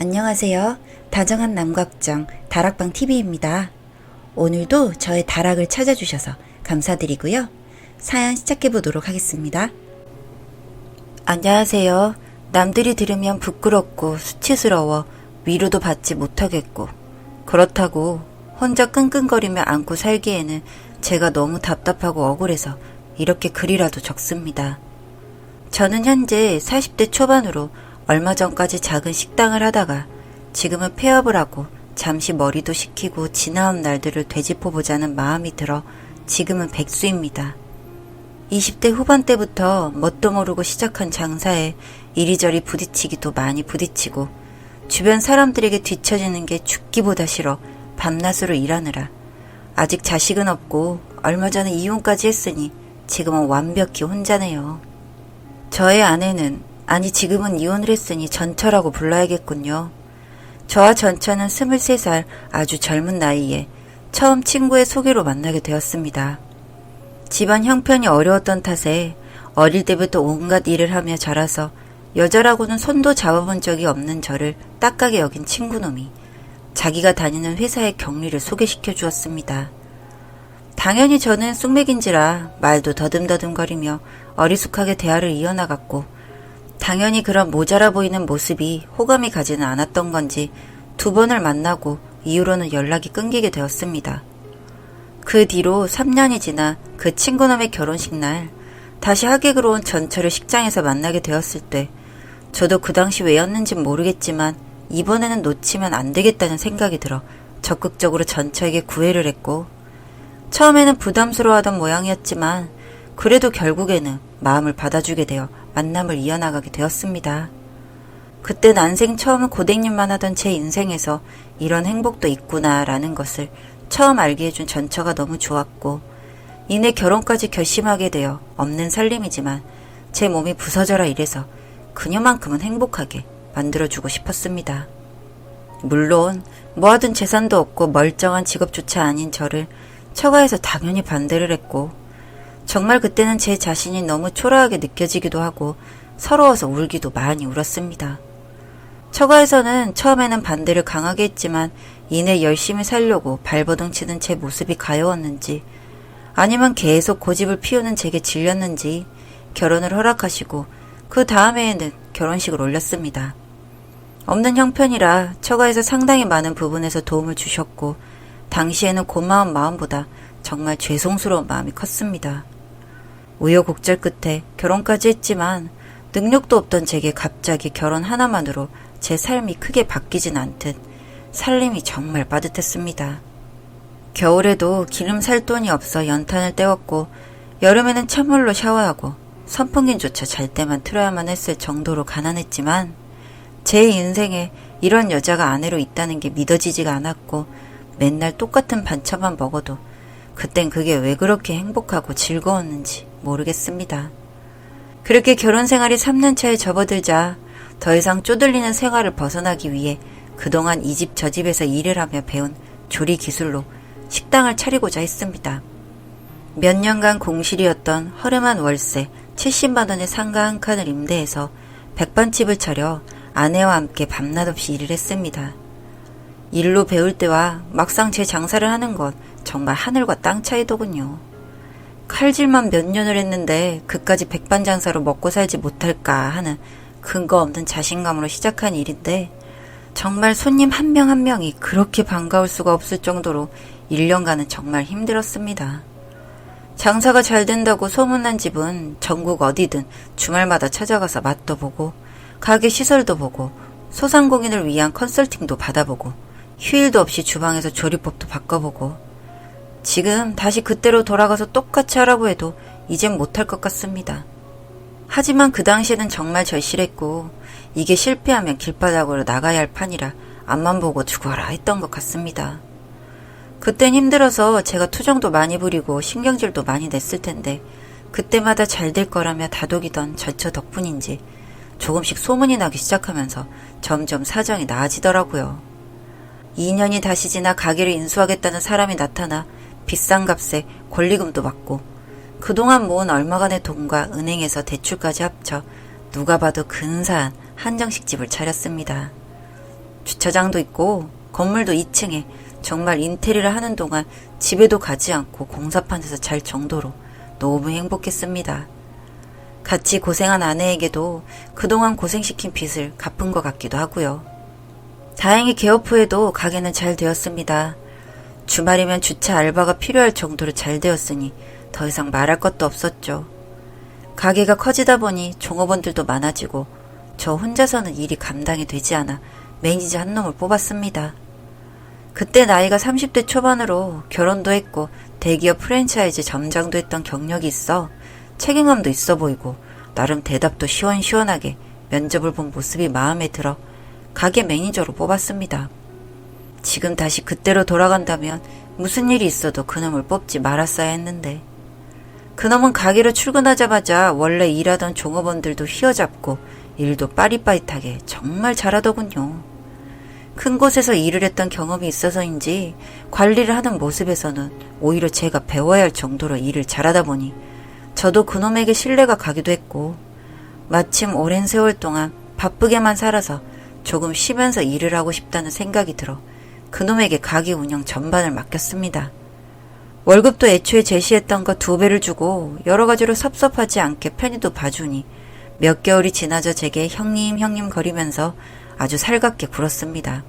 안녕하세요. 다정한 남각정 다락방TV입니다. 오늘도 저의 다락을 찾아주셔서 감사드리고요. 사연 시작해보도록 하겠습니다. 안녕하세요. 남들이 들으면 부끄럽고 수치스러워 위로도 받지 못하겠고 그렇다고 혼자 끙끙거리며 안고 살기에는 제가 너무 답답하고 억울해서 이렇게 글이라도 적습니다. 저는 현재 40대 초반으로 얼마 전까지 작은 식당을 하다가 지금은 폐업을 하고 잠시 머리도 식히고 지나온 날들을 되짚어보자는 마음이 들어 지금은 백수입니다. 20대 후반 때부터 뭣도 모르고 시작한 장사에 이리저리 부딪히기도 많이 부딪히고 주변 사람들에게 뒤처지는 게 죽기보다 싫어 밤낮으로 일하느라 아직 자식은 없고 얼마 전에 이혼까지 했으니 지금은 완벽히 혼자네요. 저의 아내는 아니 지금은 이혼을 했으니 전처라고 불러야겠군요. 저와 전처는 23살 아주 젊은 나이에 처음 친구의 소개로 만나게 되었습니다. 집안 형편이 어려웠던 탓에 어릴 때부터 온갖 일을 하며 자라서 여자라고는 손도 잡아본 적이 없는 저를 딱하게 여긴 친구놈이 자기가 다니는 회사의 경리를 소개시켜 주었습니다. 당연히 저는 쑥맥인지라 말도 더듬더듬거리며 어리숙하게 대화를 이어나갔고 당연히 그런 모자라 보이는 모습이 호감이 가지는 않았던 건지 2번을 만나고 이후로는 연락이 끊기게 되었습니다. 그 뒤로 3년이 지나 그 친구놈의 결혼식 날 다시 하객으로 온 전처를 식장에서 만나게 되었을 때 저도 그 당시 왜였는진 모르겠지만 이번에는 놓치면 안 되겠다는 생각이 들어 적극적으로 전처에게 구애를 했고 처음에는 부담스러워하던 모양이었지만 그래도 결국에는 마음을 받아주게 되어 만남을 이어나가게 되었습니다. 그때 난생 처음 고데기만 하던 제 인생에서 이런 행복도 있구나라는 것을 처음 알게 해준 전처가 너무 좋았고 이내 결혼까지 결심하게 되어 없는 살림이지만 제 몸이 부서져라 이래서 그녀만큼은 행복하게 만들어주고 싶었습니다. 물론 모아둔 재산도 없고 멀쩡한 직업조차 아닌 저를 처가에서 당연히 반대를 했고 정말 그때는 제 자신이 너무 초라하게 느껴지기도 하고 서러워서 울기도 많이 울었습니다. 처가에서는 처음에는 반대를 강하게 했지만 이내 열심히 살려고 발버둥 치는 제 모습이 가여웠는지 아니면 계속 고집을 피우는 제게 질렸는지 결혼을 허락하시고 그 다음해에는 결혼식을 올렸습니다. 없는 형편이라 처가에서 상당히 많은 부분에서 도움을 주셨고 당시에는 고마운 마음보다 정말 죄송스러운 마음이 컸습니다. 우여곡절 끝에 결혼까지 했지만 능력도 없던 제게 갑자기 결혼 하나만으로 제 삶이 크게 바뀌진 않듯 살림이 정말 빠듯했습니다. 겨울에도 기름 살 돈이 없어 연탄을 때웠고 여름에는 찬물로 샤워하고 선풍기조차 잘 때만 틀어야만 했을 정도로 가난했지만 제 인생에 이런 여자가 아내로 있다는 게 믿어지지가 않았고 맨날 똑같은 반찬만 먹어도 그땐 그게 왜 그렇게 행복하고 즐거웠는지 모르겠습니다. 그렇게 결혼 생활이 3년 차에 접어들자 더 이상 쪼들리는 생활을 벗어나기 위해 그동안 이 집 저 집에서 일을 하며 배운 조리 기술로 식당을 차리고자 했습니다. 몇 년간 공실이었던 허름한 월세 70만 원의 상가 한 칸을 임대해서 백반집을 차려 아내와 함께 밤낮 없이 일을 했습니다. 일로 배울 때와 막상 제 장사를 하는 건 정말 하늘과 땅 차이더군요. 칼질만 몇 년을 했는데 그까지 백반장사로 먹고 살지 못할까 하는 근거 없는 자신감으로 시작한 일인데 정말 손님 한 명 한 명이 그렇게 반가울 수가 없을 정도로 1년간은 정말 힘들었습니다. 장사가 잘 된다고 소문난 집은 전국 어디든 주말마다 찾아가서 맛도 보고 가게 시설도 보고 소상공인을 위한 컨설팅도 받아보고 휴일도 없이 주방에서 조리법도 바꿔보고 지금 다시 그때로 돌아가서 똑같이 하라고 해도 이젠 못할 것 같습니다. 하지만 그 당시에는 정말 절실했고 이게 실패하면 길바닥으로 나가야 할 판이라 앞만 보고 죽어라 했던 것 같습니다. 그땐 힘들어서 제가 투정도 많이 부리고 신경질도 많이 냈을 텐데 그때마다 잘 될 거라며 다독이던 전처 덕분인지 조금씩 소문이 나기 시작하면서 점점 사정이 나아지더라고요. 2년이 다시 지나 가게를 인수하겠다는 사람이 나타나 비싼 값에 권리금도 받고 그동안 모은 얼마간의 돈과 은행에서 대출까지 합쳐 누가 봐도 근사한 한정식집을 차렸습니다. 주차장도 있고 건물도 2층에 정말 인테리어를 하는 동안 집에도 가지 않고 공사판에서 잘 정도로 너무 행복했습니다. 같이 고생한 아내에게도 그동안 고생시킨 빚을 갚은 것 같기도 하고요. 다행히 개업 후에도 가게는 잘 되었습니다. 주말이면 주차 알바가 필요할 정도로 잘 되었으니 더 이상 말할 것도 없었죠. 가게가 커지다 보니 종업원들도 많아지고 저 혼자서는 일이 감당이 되지 않아 매니저 한 놈을 뽑았습니다. 그때 나이가 30대 초반으로 결혼도 했고 대기업 프랜차이즈 점장도 했던 경력이 있어 책임감도 있어 보이고 나름 대답도 시원시원하게 면접을 본 모습이 마음에 들어 가게 매니저로 뽑았습니다. 지금 다시 그때로 돌아간다면 무슨 일이 있어도 그놈을 뽑지 말았어야 했는데 그놈은 가게로 출근하자마자 원래 일하던 종업원들도 휘어잡고 일도 빠릿빠릿하게 정말 잘하더군요. 큰 곳에서 일을 했던 경험이 있어서인지 관리를 하는 모습에서는 오히려 제가 배워야 할 정도로 일을 잘하다 보니 저도 그놈에게 신뢰가 가기도 했고 마침 오랜 세월 동안 바쁘게만 살아서 조금 쉬면서 일을 하고 싶다는 생각이 들어 그놈에게 가게 운영 전반을 맡겼습니다. 월급도 애초에 제시했던 것 2배를 주고 여러 가지로 섭섭하지 않게 편의도 봐주니 몇 개월이 지나자 제게 형님 거리면서 아주 살갑게 굴었습니다.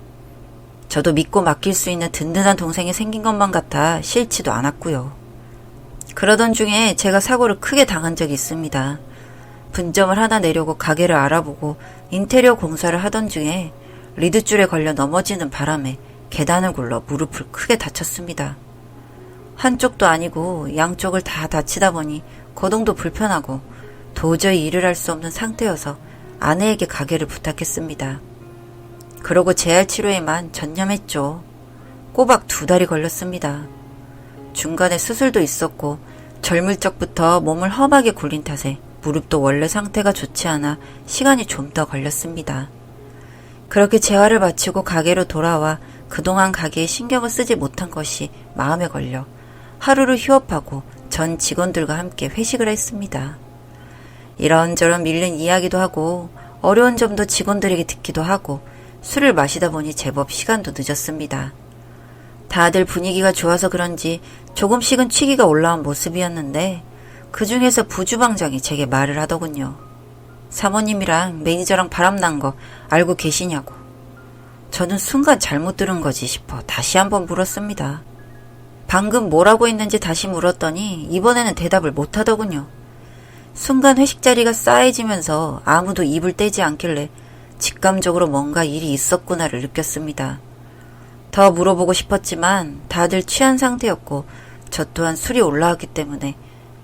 저도 믿고 맡길 수 있는 든든한 동생이 생긴 것만 같아 싫지도 않았고요. 그러던 중에 제가 사고를 크게 당한 적이 있습니다. 분점을 하나 내려고 가게를 알아보고 인테리어 공사를 하던 중에 리드줄에 걸려 넘어지는 바람에 계단을 굴러 무릎을 크게 다쳤습니다. 한쪽도 아니고 양쪽을 다 다치다 보니 거동도 불편하고 도저히 일을 할 수 없는 상태여서 아내에게 가게를 부탁했습니다. 그러고 재활치료에만 전념했죠. 꼬박 2달이 걸렸습니다. 중간에 수술도 있었고 젊을 적부터 몸을 험하게 굴린 탓에 무릎도 원래 상태가 좋지 않아 시간이 좀 더 걸렸습니다. 그렇게 재활을 마치고 가게로 돌아와 그동안 가게에 신경을 쓰지 못한 것이 마음에 걸려 하루를 휴업하고 전 직원들과 함께 회식을 했습니다. 이런저런 밀린 이야기도 하고 어려운 점도 직원들에게 듣기도 하고 술을 마시다 보니 제법 시간도 늦었습니다. 다들 분위기가 좋아서 그런지 조금씩은 취기가 올라온 모습이었는데 그 중에서 부주방장이 제게 말을 하더군요. 사모님이랑 매니저랑 바람난 거 알고 계시냐고. 저는 순간 잘못 들은 거지 싶어 다시 한번 물었습니다. 방금 뭐라고 했는지 다시 물었더니 이번에는 대답을 못 하더군요. 순간 회식 자리가 싸해지면서 아무도 입을 떼지 않길래 직감적으로 뭔가 일이 있었구나를 느꼈습니다. 더 물어보고 싶었지만 다들 취한 상태였고 저 또한 술이 올라왔기 때문에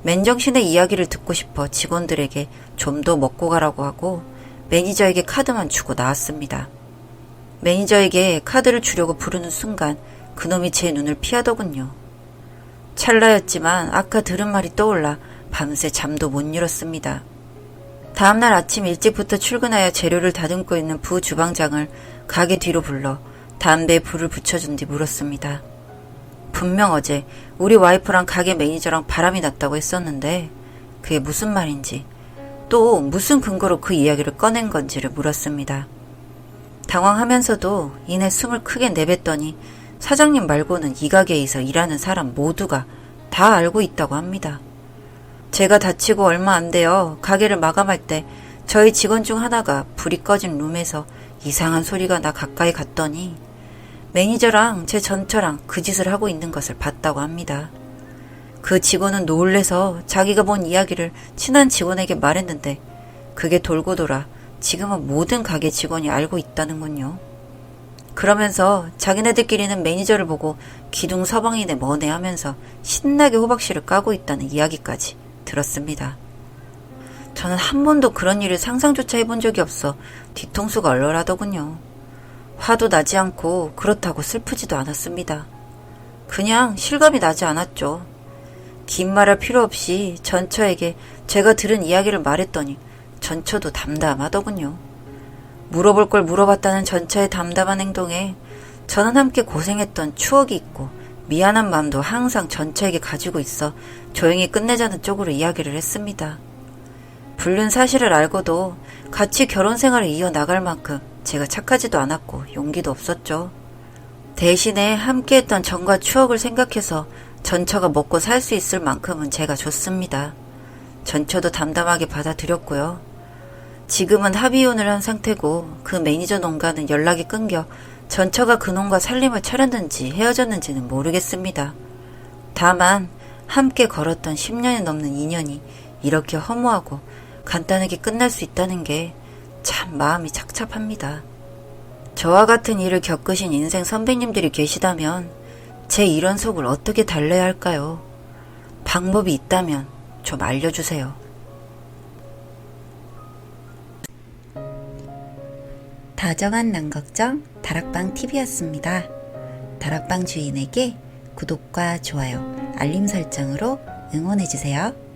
맨정신의 이야기를 듣고 싶어 직원들에게 좀 더 먹고 가라고 하고 매니저에게 카드만 주고 나왔습니다. 매니저에게 카드를 주려고 부르는 순간 그놈이 제 눈을 피하더군요. 찰나였지만 아까 들은 말이 떠올라 밤새 잠도 못 이뤘습니다. 다음날 아침 일찍부터 출근하여 재료를 다듬고 있는 부주방장을 가게 뒤로 불러 담배에 불을 붙여준 뒤 물었습니다. 분명 어제 우리 와이프랑 가게 매니저랑 바람이 났다고 했었는데 그게 무슨 말인지 또 무슨 근거로 그 이야기를 꺼낸 건지를 물었습니다. 당황하면서도 이내 숨을 크게 내뱉더니 사장님 말고는 이 가게에서 일하는 사람 모두가 다 알고 있다고 합니다. 제가 다치고 얼마 안 되어 가게를 마감할 때 저희 직원 중 하나가 불이 꺼진 룸에서 이상한 소리가 나 가까이 갔더니 매니저랑 제 전처랑 그 짓을 하고 있는 것을 봤다고 합니다. 그 직원은 놀래서 자기가 본 이야기를 친한 직원에게 말했는데 그게 돌고 돌아 지금은 모든 가게 직원이 알고 있다는군요. 그러면서 자기네들끼리는 매니저를 보고 기둥 서방이네 뭐네 하면서 신나게 호박씨를 까고 있다는 이야기까지 들었습니다. 저는 한 번도 그런 일을 상상조차 해본 적이 없어 뒤통수가 얼얼하더군요. 화도 나지 않고 그렇다고 슬프지도 않았습니다. 그냥 실감이 나지 않았죠. 긴 말할 필요 없이 전처에게 제가 들은 이야기를 말했더니 전처도 담담하더군요. 물어볼 걸 물어봤다는 전처의 담담한 행동에 저는 함께 고생했던 추억이 있고 미안한 마음도 항상 전처에게 가지고 있어 조용히 끝내자는 쪽으로 이야기를 했습니다. 불륜 사실을 알고도 같이 결혼 생활을 이어나갈 만큼 제가 착하지도 않았고 용기도 없었죠. 대신에 함께했던 전과 추억을 생각해서 전처가 먹고 살 수 있을 만큼은 제가 줬습니다. 전처도 담담하게 받아들였고요. 지금은 합의혼을 한 상태고 그 매니저 농가는 연락이 끊겨 전처가 그 농가 살림을 차렸는지 헤어졌는지는 모르겠습니다. 다만 함께 걸었던 10년이 넘는 인연이 이렇게 허무하고 간단하게 끝날 수 있다는 게 참 마음이 착잡합니다. 저와 같은 일을 겪으신 인생 선배님들이 계시다면 제 이런 속을 어떻게 달래야 할까요? 방법이 있다면 좀 알려주세요. 다정한 남걱정 다락방 TV였습니다. 다락방 주인에게 구독과 좋아요, 알림 설정으로 응원해주세요.